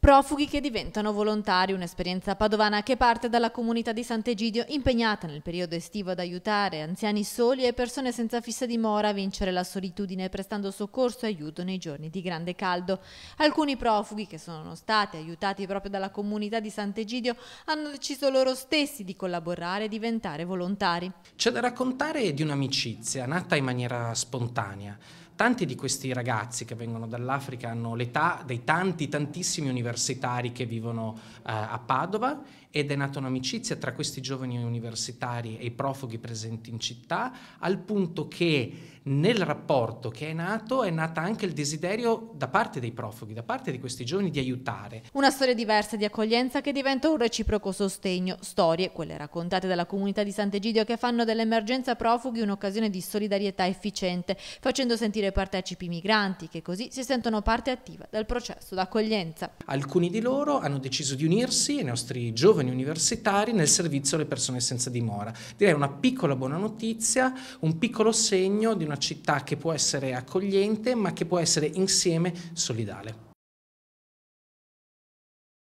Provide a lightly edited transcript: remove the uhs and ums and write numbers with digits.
Profughi che diventano volontari, un'esperienza padovana che parte dalla comunità di Sant'Egidio, impegnata nel periodo estivo ad aiutare anziani soli e persone senza fissa dimora a vincere la solitudine prestando soccorso e aiuto nei giorni di grande caldo. Alcuni profughi che sono stati aiutati proprio dalla comunità di Sant'Egidio hanno deciso loro stessi di collaborare e diventare volontari. C'è da raccontare di un'amicizia nata in maniera spontanea. Tanti di questi ragazzi che vengono dall'Africa hanno l'età dei tantissimi universitari che vivono a Padova, ed è nata un'amicizia tra questi giovani universitari e i profughi presenti in città, al punto che nel rapporto che è nata anche il desiderio da parte dei profughi, da parte di questi giovani, di aiutare. Una storia diversa di accoglienza che diventa un reciproco sostegno, storie, quelle raccontate dalla comunità di Sant'Egidio, che fanno dell'emergenza profughi un'occasione di solidarietà efficiente, facendo sentire partecipi i migranti che così si sentono parte attiva del processo d'accoglienza. Alcuni di loro hanno deciso di unirsi ai nostri giovani universitari nel servizio alle persone senza dimora. Direi una piccola buona notizia, un piccolo segno di una città che può essere accogliente ma che può essere insieme solidale.